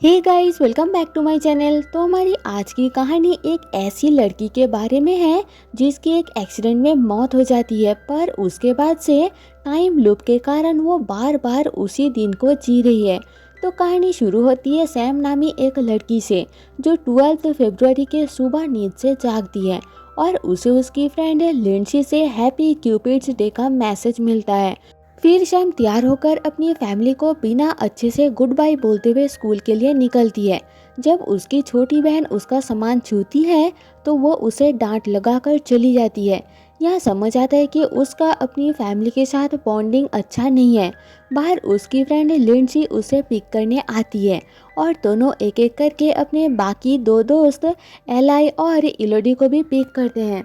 Hey guys, welcome back to my channel. तो हमारी आज की कहानी एक ऐसी लड़की के बारे में है जिसकी एक एक्सीडेंट में मौत हो जाती है, पर उसके बाद से टाइम लूप के कारण वो बार बार उसी दिन को जी रही है। तो कहानी शुरू होती है सैम नामी एक लड़की से जो 12 फरवरी के सुबह नींद से जागती है और उसे उसकी फ्रेंड लिंडसी से हैप्पी क्यूपिड्स डे का मैसेज मिलता है। फिर शैम तैयार होकर अपनी फैमिली को बिना अच्छे से गुड बाय बोलते हुए स्कूल के लिए निकलती है। जब उसकी छोटी बहन उसका सामान छूती है तो वो उसे डांट लगाकर चली जाती है। यह समझ आता है कि उसका अपनी फैमिली के साथ बॉन्डिंग अच्छा नहीं है। बाहर उसकी फ्रेंड लिंडसी उसे पिक करने आती है और दोनों एक एक करके अपने बाकी दो दोस्त एलाई और इलोडी को भी पिक करते हैं।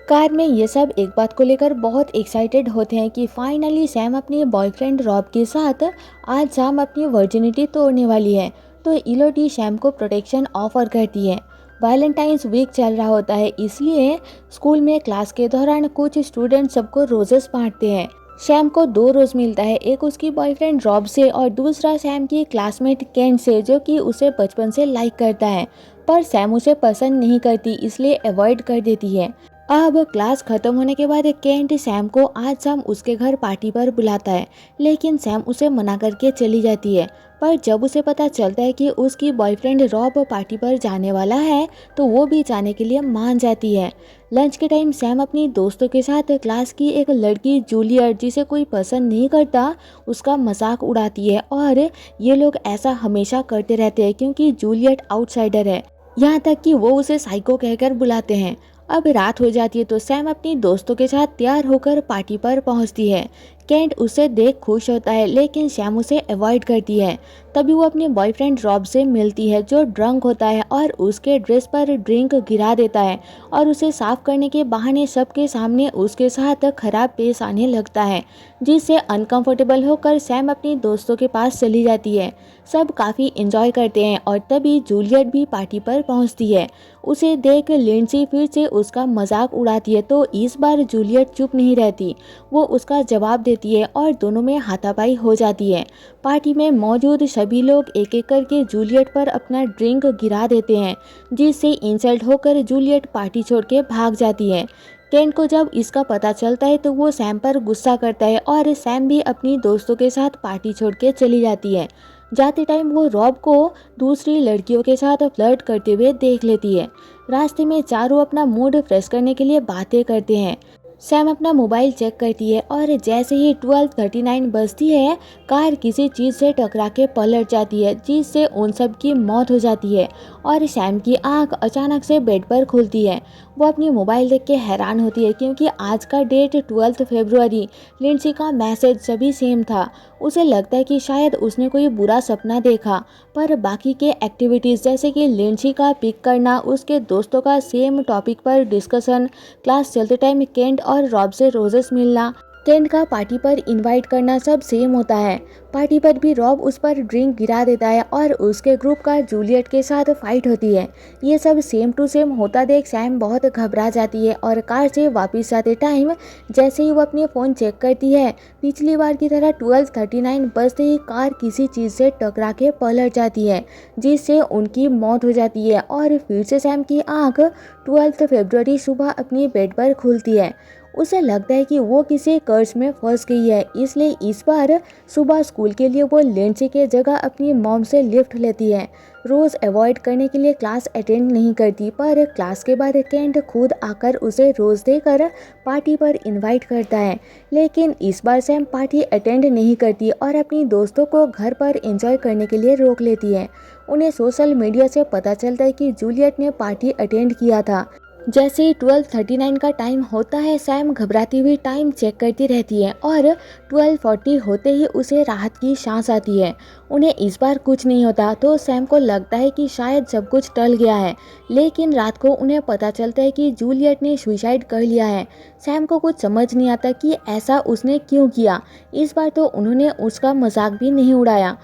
कार में ये सब एक बात को लेकर बहुत एक्साइटेड होते हैं कि फाइनली सैम अपने बॉयफ्रेंड रॉब के साथ आज शाम अपनी वर्जिनिटी तोड़ने वाली है। तो इलोडी सैम को प्रोटेक्शन ऑफर करती है। वैलेंटाइंस वीक चल रहा होता है, इसलिए स्कूल में क्लास के दौरान कुछ स्टूडेंट सबको रोजेस बांटते हैं। सैम को दो रोज मिलता है, एक उसकी बॉयफ्रेंड रॉब से और दूसरा सैम की क्लासमेट केंट से, जो कि उसे बचपन से लाइक करता है। पर सैम उसे पसंद नहीं करती, इसलिए अवॉइड कर देती है। अब क्लास खत्म होने के बाद केंट सैम को आज शाम उसके घर पार्टी पर बुलाता है, लेकिन सैम उसे मना करके चली जाती है। पर जब उसे पता चलता है कि उसकी बॉयफ्रेंड रॉब पार्टी पर जाने वाला है तो वो भी जाने के लिए मान जाती है। लंच के टाइम सैम अपनी दोस्तों के साथ क्लास की एक लड़की जूलियट, जिसे कोई पसंद नहीं करता, उसका मजाक उड़ाती है और ये लोग ऐसा हमेशा करते रहते हैं क्योंकि जूलियट आउटसाइडर है। यहाँ तक कि वो उसे साइको कहकर बुलाते हैं। अब रात हो जाती है तो सैम अपनी दोस्तों के साथ तैयार होकर पार्टी पर पहुंचती है। केंट उसे देख खुश होता है, लेकिन सैम उसे अवॉइड करती है। तभी वो अपने बॉयफ्रेंड रॉब से मिलती है जो ड्रंक होता है और उसके ड्रेस पर ड्रिंक गिरा देता है और उसे साफ करने के बहाने सबके सामने उसके साथ खराब पेश आने लगता है, जिससे अनकंफर्टेबल होकर सैम अपनी दोस्तों के पास चली जाती है। सब काफ़ी इंजॉय करते हैं और तभी जूलियट भी पार्टी पर पहुंचती है। उसे देख लिंडसी फिर से उसका मजाक उड़ाती है, तो इस बार जूलियट चुप नहीं रहती। वो उसका जवाब देती है और दोनों में हाथापाई हो जाती है। पार्टी में मौजूद सभी लोग एक एक करके जूलियट पर अपना ड्रिंक गिरा देते हैं, जिससे इंसल्ट होकर जूलियट पार्टी छोड़ के भाग जाती है। केंट को जब इसका पता चलता है तो वो सैम पर गुस्सा करता है और सैम भी अपनी दोस्तों के साथ पार्टी छोड़ के चली जाती है। जाते टाइम वो रॉब को दूसरी लड़कियों के साथ फ्लर्ट करते हुए देख लेती है। रास्ते में चारों अपना मूड फ्रेश करने के लिए बातें करते हैं। सैम अपना मोबाइल चेक करती है और जैसे ही 12:39 बजती है, कार किसी चीज़ से टकरा के पलट जाती है, जिससे उन सब की मौत हो जाती है और सैम की आंख अचानक से बेड पर खुलती है। वो अपनी मोबाइल देख के हैरान होती है क्योंकि आज का डेट 12 फरवरी, लिंडसी का मैसेज सभी सेम था। उसे लगता है कि शायद उसने कोई बुरा सपना देखा, पर बाकी के एक्टिविटीज़ जैसे कि लिंडसी का पिक करना, उसके दोस्तों का सेम टॉपिक पर डिस्कशन, क्लास चलते टाइम केंट और रॉब से रोजेस मिलना, केंट का पार्टी पर इनवाइट करना, सब सेम होता है। पार्टी पर भी रॉब उस पर ड्रिंक गिरा देता है और उसके ग्रुप का जूलियट के साथ फाइट होती है। ये सब सेम टू सेम होता देख सैम बहुत घबरा जाती है और कार से वापस आते टाइम जैसे ही वो अपने फ़ोन चेक करती है, पिछली बार की तरह 12:39 बजते ही कार किसी चीज़ से टकरा के पलट जाती है, जिससे उनकी मौत हो जाती है और फिर से सैम की आँख 12 फरवरी सुबह अपनी बेड पर खुलती है। उसे लगता है कि वो किसी कर्ज में फंस गई है, इसलिए इस बार सुबह स्कूल के लिए वो लिंडसी के जगह अपनी मॉम से लिफ्ट लेती है। रोज़ अवॉइड करने के लिए क्लास अटेंड नहीं करती, पर क्लास के बाद केंट खुद आकर उसे रोज़ देकर पार्टी पर इनवाइट करता है। लेकिन इस बार सैम पार्टी अटेंड नहीं करती और अपनी दोस्तों को घर पर एंजॉय करने के लिए रोक लेती है। उन्हें सोशल मीडिया से पता चलता है कि जूलियट ने पार्टी अटेंड किया था। जैसे ही 12:39 का टाइम होता है, सैम घबराती हुई टाइम चेक करती रहती है और 12:40 होते ही उसे राहत की सांस आती है। उन्हें इस बार कुछ नहीं होता, तो सैम को लगता है कि शायद सब कुछ टल गया है। लेकिन रात को उन्हें पता चलता है कि जूलियट ने सुसाइड कर लिया है। सैम को कुछ समझ नहीं आता कि ऐसा उसने क्यों किया। इस बार तो उन्होंने उसका मजाक भी नहीं उड़ाया।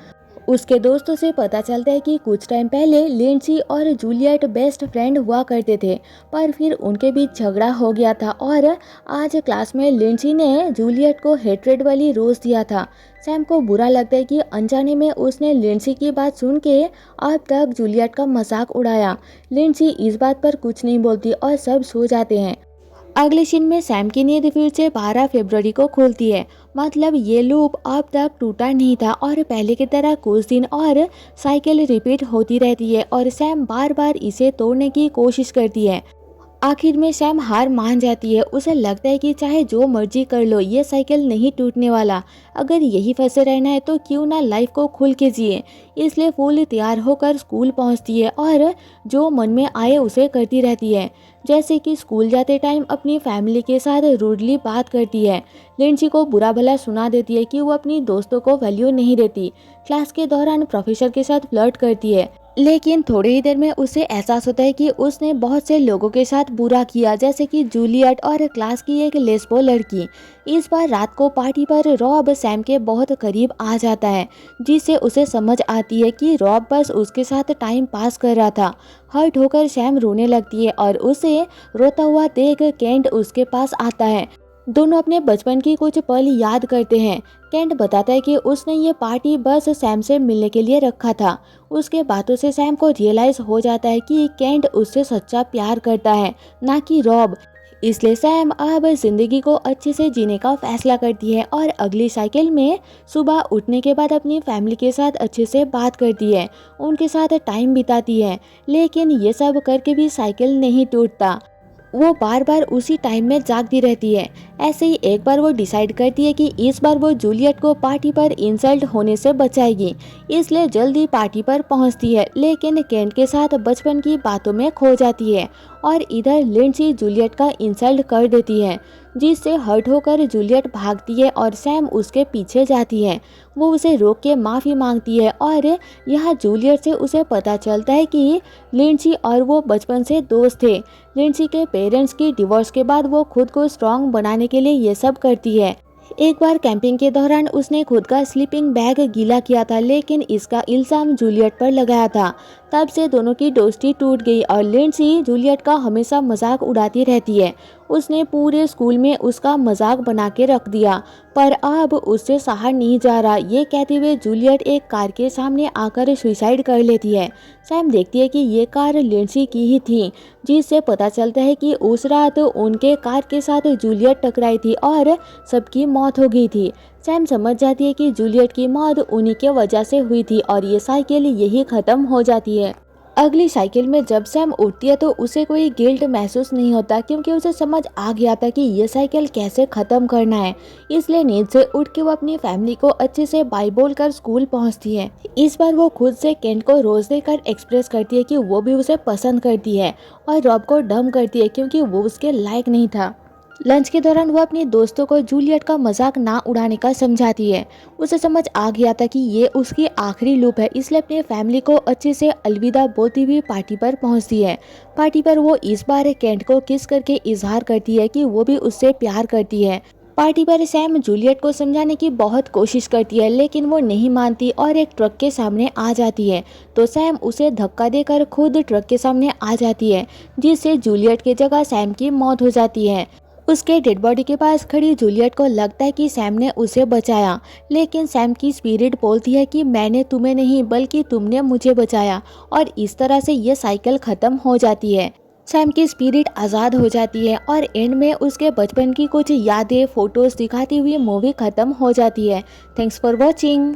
उसके दोस्तों से पता चलता है कि कुछ टाइम पहले लिंडसी और जूलियट बेस्ट फ्रेंड हुआ करते थे, पर फिर उनके बीच झगड़ा हो गया था और आज क्लास में लिंडसी ने जूलियट को हेट्रेड वाली रोज दिया था। सैम को बुरा लगता है कि अनजाने में उसने लिंडसी की बात सुन के अब तक जूलियट का मजाक उड़ाया। लिंडसी इस बात पर कुछ नहीं बोलती और सब सो जाते हैं। अगले सीन में सैम की नींद फिर से 12 फरवरी को खुलती है। मतलब ये लूप अब तक टूटा नहीं था और पहले की तरह कुछ दिन और साइकिल रिपीट होती रहती है और सैम बार बार इसे तोड़ने की कोशिश करती है। आखिर में सैम हार मान जाती है। उसे लगता है कि चाहे जो मर्जी कर लो, ये साइकिल नहीं टूटने वाला। अगर यही फंसे रहना है तो क्यों ना लाइफ को खुल के जिए। इसलिए फुल तैयार होकर स्कूल पहुंचती है और जो मन में आए उसे करती रहती है। जैसे कि स्कूल जाते टाइम अपनी फैमिली के साथ रूडली बात करती है। लिंडसी को बुरा भला सुना देती है कि वो अपनी दोस्तों को वैल्यू नहीं देती। क्लास के दौरान प्रोफेसर के साथ फ्लर्ट करती है, लेकिन थोड़ी ही देर में उसे एहसास होता है कि उसने बहुत से लोगों के साथ बुरा किया, जैसे कि जूलियट और क्लास की एक लेस्बो लड़की। इस बार रात को पार्टी पर रॉब सैम के बहुत करीब आ जाता है, जिससे उसे समझ आती है कि रॉब बस उसके साथ टाइम पास कर रहा था। हर्ट होकर सैम रोने लगती है और उसे रोता हुआ देख केंट उसके पास आता है। दोनों अपने बचपन की कुछ पल याद करते हैं। केंट बताता है कि उसने ये पार्टी बस सैम से मिलने के लिए रखा था। उसके बातों से सैम को रियलाइज हो जाता है कि केंट उससे सच्चा प्यार करता है, ना कि रॉब। इसलिए सैम अब जिंदगी को अच्छे से जीने का फैसला करती है और अगली साइकिल में सुबह उठने के बाद अपनी फैमिली के साथ अच्छे से बात करती है, उनके साथ टाइम बिताती है। लेकिन ये सब करके भी साइकिल नहीं टूटता। वो बार बार उसी टाइम में जागती रहती है। ऐसे ही एक बार वो डिसाइड करती है कि इस बार वो जूलियट को पार्टी पर इंसल्ट होने से बचाएगी, इसलिए जल्दी पार्टी पर पहुंचती है। लेकिन केंट के साथ बचपन की बातों में खो जाती है और इधर लिंडसी जूलियट का इंसल्ट कर देती है, जिससे हर्ट होकर जूलियट भागती है और सैम उसके पीछे जाती है। वो उसे रोक के माफ़ी मांगती है और यहाँ जूलियट से उसे पता चलता है कि लिंडसी और वो बचपन से दोस्त थे। लिंडसी के पेरेंट्स की डिवोर्स के बाद वो खुद को स्ट्रॉन्ग बनाने के लिए ये सब करती है। एक बार कैंपिंग के दौरान उसने खुद का स्लीपिंग बैग गीला किया था, लेकिन इसका इल्जाम जूलियट पर लगाया था। तब से दोनों की दोस्ती टूट गई और लिंडसी जूलियट का हमेशा मजाक उड़ाती रहती है। उसने पूरे स्कूल में उसका मजाक बना के रख दिया, पर अब उससे सहा नहीं जा रहा। ये कहते हुए जूलियट एक कार के सामने आकर सुसाइड कर लेती है। सैम देखती है कि ये कार लिंडसी की ही थी, जिससे पता चलता है कि उस रात उनके कार के साथ जूलियट टकराई थी और सबकी मौत हो गई थी। सैम समझ जाती है कि जूलियट की मौत उन्हीं के वजह से हुई थी और ये साइकिल यही खत्म हो जाती है। अगली साइकिल में जब सैम उठती है तो उसे कोई गिल्ट महसूस नहीं होता, क्योंकि उसे समझ आ गया था कि ये साइकिल कैसे ख़त्म करना है। इसलिए नींद से उठ के वो अपनी फैमिली को अच्छे से बाय बोलकर स्कूल पहुंचती है। इस बार वो खुद से केंट को रोज देकर एक्सप्रेस करती है कि वो भी उसे पसंद करती है और रॉब को डम करती है क्योंकि वो उसके लायक नहीं था। लंच के दौरान वो अपने दोस्तों को जूलियट का मजाक ना उड़ाने का समझाती है। उसे समझ आ गया था कि ये उसकी आखिरी लूप है, इसलिए अपने फैमिली को अच्छे से अलविदा बोलती हुई पार्टी पर पहुंचती है। पार्टी पर वो इस बार केंट को किस करके इजहार करती है कि वो भी उससे प्यार करती है। पार्टी पर सैम जूलियट को समझाने की बहुत कोशिश करती है, लेकिन वो नहीं मानती और एक ट्रक के सामने आ जाती है। तो सैम उसे धक्का देकर खुद ट्रक के सामने आ जाती है, जिससे जूलियट की जगह सैम की मौत हो जाती है। उसके डेड बॉडी के पास खड़ी जूलियट को लगता है कि सैम ने उसे बचाया, लेकिन सैम की स्पिरिट बोलती है कि मैंने तुम्हें नहीं बल्कि तुमने मुझे बचाया, और इस तरह से ये साइकिल खत्म हो जाती है। सैम की स्पिरिट आज़ाद हो जाती है और एंड में उसके बचपन की कुछ यादें फोटोज दिखाती हुई मूवी खत्म हो जाती है। Thanks for watching.